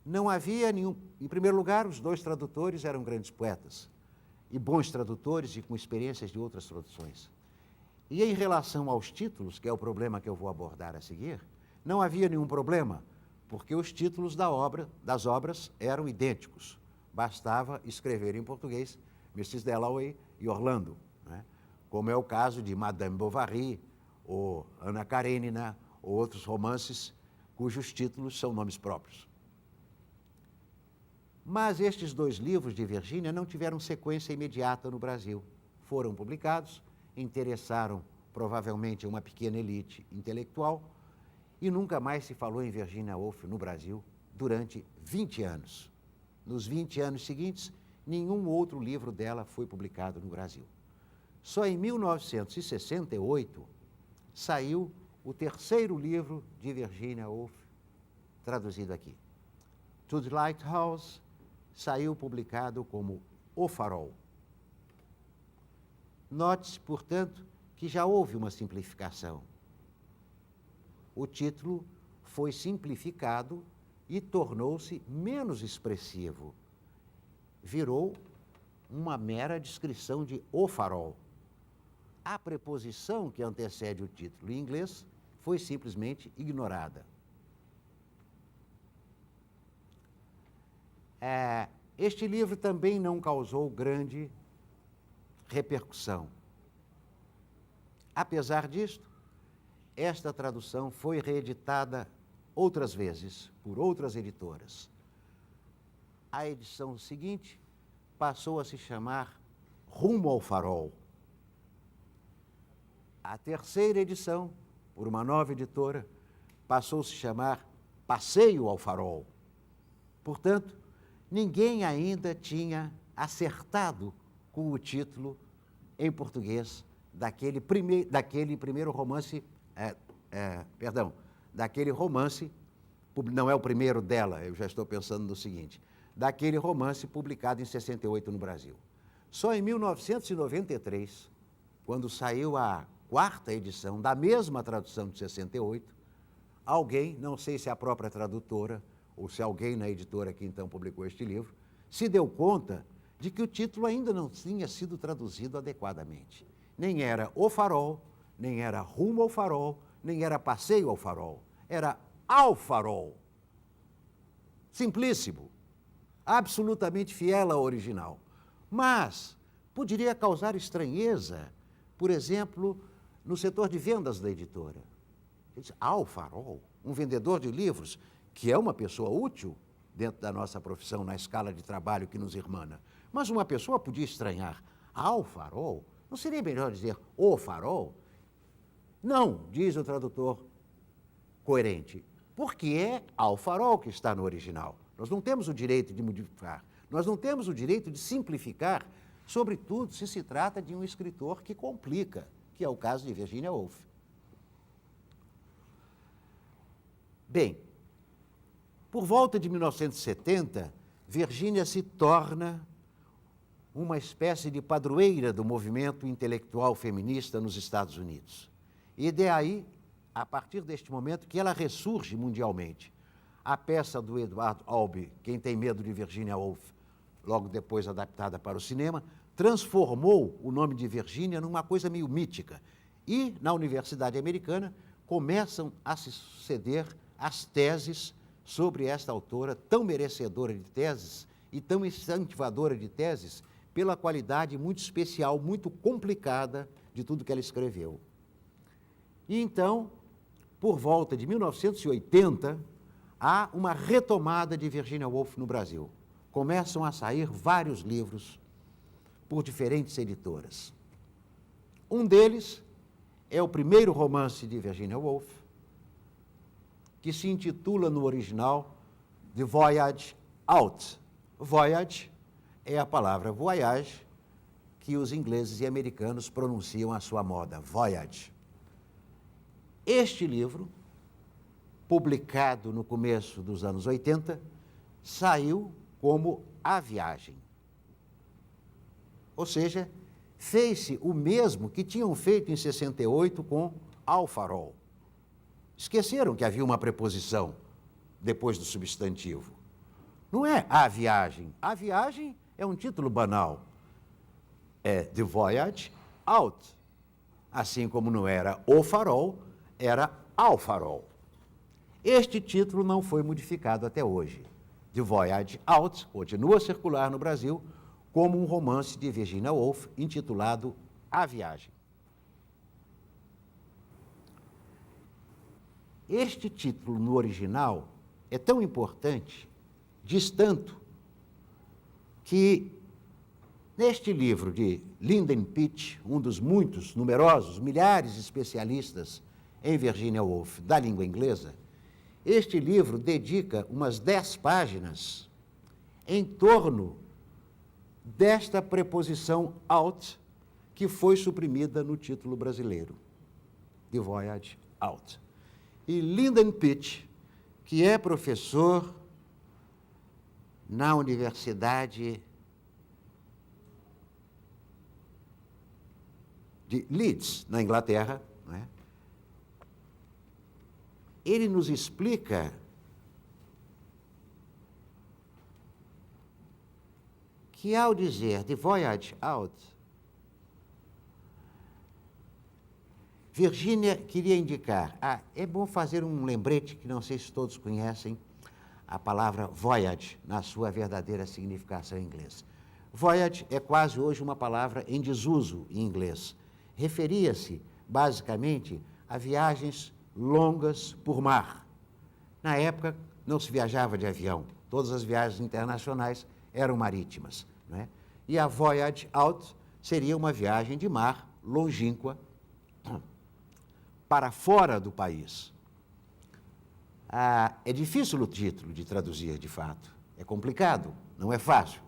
Não havia nenhum... Em primeiro lugar, os dois tradutores eram grandes poetas, e bons tradutores e com experiências de outras traduções. E em relação aos títulos, que é o problema que eu vou abordar a seguir, não havia nenhum problema, porque os títulos das obras eram idênticos. Bastava escrever em português Mrs. Dalloway e Orlando, né? Como é o caso de Madame Bovary, ou Ana Karenina, ou outros romances cujos títulos são nomes próprios. Mas estes dois livros de Virginia não tiveram sequência imediata no Brasil. Foram publicados, interessaram provavelmente uma pequena elite intelectual e nunca mais se falou em Virginia Woolf no Brasil durante 20 anos. Nos 20 anos seguintes, nenhum outro livro dela foi publicado no Brasil. Só em 1968 saiu o terceiro livro de Virginia Woolf, traduzido aqui. To the Lighthouse saiu publicado como O Farol. Note-se, portanto, que já houve uma simplificação. O título foi simplificado e tornou-se menos expressivo. Virou uma mera descrição de O Farol. A preposição que antecede o título em inglês foi simplesmente ignorada. Este livro também não causou grande repercussão. Apesar disto, esta tradução foi reeditada outras vezes por outras editoras. A edição seguinte passou a se chamar Rumo ao Farol. A terceira edição, por uma nova editora, passou a se chamar Passeio ao Farol. Portanto, ninguém ainda tinha acertado com o título em português daquele primeiro romance, daquele romance, não é o primeiro dela, eu já estou pensando no seguinte, daquele romance publicado em 68 no Brasil. Só em 1993, quando saiu a quarta edição da mesma tradução de 68, alguém, não sei se a própria tradutora, ou se alguém na editora que então publicou este livro, se deu conta de que o título ainda não tinha sido traduzido adequadamente. Nem era O Farol, nem era Rumo ao Farol, nem era Passeio ao Farol. Era Ao Farol. Simplíssimo, absolutamente fiel ao original. Mas poderia causar estranheza, por exemplo, no setor de vendas da editora. Ele disse, Ao Farol, um vendedor de livros, que é uma pessoa útil dentro da nossa profissão, na escala de trabalho que nos irmana. Mas uma pessoa podia estranhar, Ao Farol? Não seria melhor dizer O Farol? Não, diz o tradutor coerente, porque é Ao Farol que está no original. Nós não temos o direito de modificar, nós não temos o direito de simplificar, sobretudo se se trata de um escritor que complica, que é o caso de Virginia Woolf. Bem, por volta de 1970, Virginia se torna uma espécie de padroeira do movimento intelectual feminista nos Estados Unidos. E daí, a partir deste momento, que ela ressurge mundialmente. A peça do Edward Albee, Quem Tem Medo de Virginia Woolf, logo depois adaptada para o cinema, transformou o nome de Virginia numa coisa meio mítica. E, na Universidade Americana, começam a se suceder as teses sobre esta autora tão merecedora de teses e tão incentivadora de teses pela qualidade muito especial, muito complicada de tudo que ela escreveu. E então, por volta de 1980, há uma retomada de Virginia Woolf no Brasil. Começam a sair vários livros por diferentes editoras. Um deles é o primeiro romance de Virginia Woolf, que se intitula no original The Voyage Out. Voyage é a palavra voyage que os ingleses e americanos pronunciam à sua moda, voyage. Este livro, publicado no começo dos anos 80, saiu como A Viagem. Ou seja, fez-se o mesmo que tinham feito em 68 com Ao Farol. Esqueceram que havia uma preposição depois do substantivo. Não é A Viagem. A Viagem é um título banal. É The Voyage Out. Assim como não era O Farol, era Ao Farol. Este título não foi modificado até hoje. The Voyage Out continua a circular no Brasil como um romance de Virginia Woolf intitulado A Viagem. Este título no original é tão importante, diz tanto, que neste livro de Lyndon Pitch, um dos muitos, numerosos, milhares de especialistas em Virginia Woolf da língua inglesa, este livro dedica umas 10 páginas em torno desta preposição out, que foi suprimida no título brasileiro, The Voyage Out. E Lyndon Pitch, que é professor na Universidade de Leeds, na Inglaterra, né? Ele nos explica que, ao dizer The Voyage Out, Virginia queria indicar, é bom fazer um lembrete, que não sei se todos conhecem a palavra voyage na sua verdadeira significação em inglês. Voyage é quase hoje uma palavra em desuso em inglês. Referia-se, basicamente, a viagens longas por mar. Na época, não se viajava de avião, todas as viagens internacionais eram marítimas, não é? E a voyage out seria uma viagem de mar longínqua para fora do país. É difícil o título de traduzir, de fato. É complicado, não é fácil.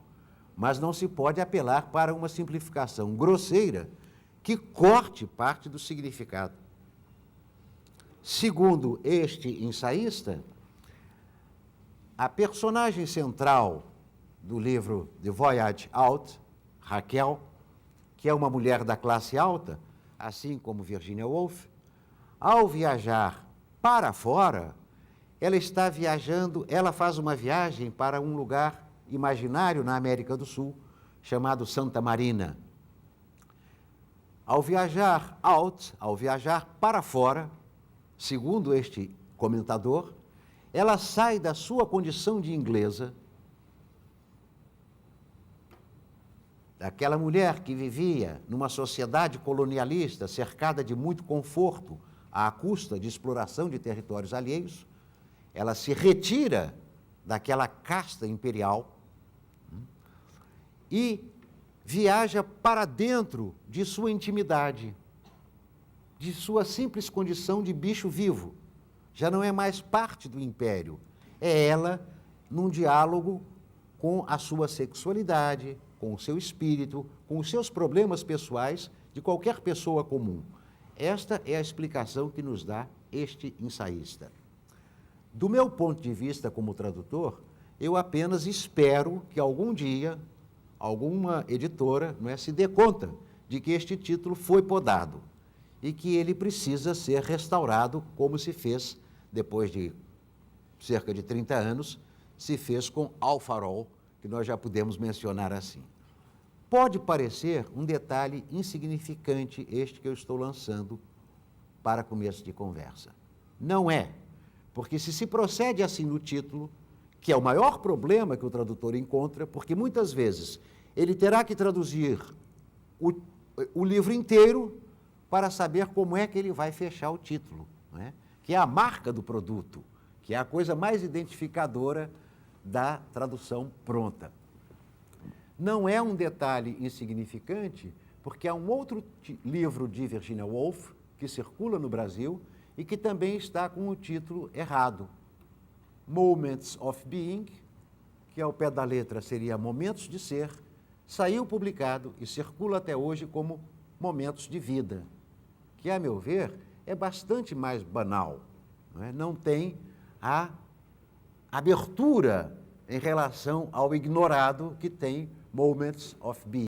Mas não se pode apelar para uma simplificação grosseira que corte parte do significado. Segundo este ensaísta, a personagem central do livro The Voyage Out, Raquel, que é uma mulher da classe alta, assim como Virginia Woolf, ao viajar para fora, ela faz uma viagem para um lugar imaginário na América do Sul, chamado Santa Marina. Ao viajar ao viajar para fora, segundo este comentador, ela sai da sua condição de inglesa, daquela mulher que vivia numa sociedade colonialista, cercada de muito conforto, à custa de exploração de territórios alheios, ela se retira daquela casta imperial e viaja para dentro de sua intimidade, de sua simples condição de bicho vivo. Já não é mais parte do império, é ela num diálogo com a sua sexualidade, com o seu espírito, com os seus problemas pessoais de qualquer pessoa comum. Esta é a explicação que nos dá este ensaísta. Do meu ponto de vista como tradutor, eu apenas espero que algum dia alguma editora, não é, se dê conta de que este título foi podado e que ele precisa ser restaurado, como se fez depois de cerca de 30 anos, se fez com Ao Farol, que nós já podemos mencionar assim. Pode parecer um detalhe insignificante este que eu estou lançando para começo de conversa. Não é, porque se procede assim no título, que é o maior problema que o tradutor encontra, porque muitas vezes ele terá que traduzir o livro inteiro para saber como é que ele vai fechar o título, não é? Que é a marca do produto, que é a coisa mais identificadora da tradução pronta. Não é um detalhe insignificante, porque há um outro livro de Virginia Woolf que circula no Brasil e que também está com o título errado. Moments of Being, que ao pé da letra seria Momentos de Ser, saiu publicado e circula até hoje como Momentos de Vida, que, a meu ver, é bastante mais banal, não é? Não tem a abertura em relação ao ignorado que tem Moments of Being.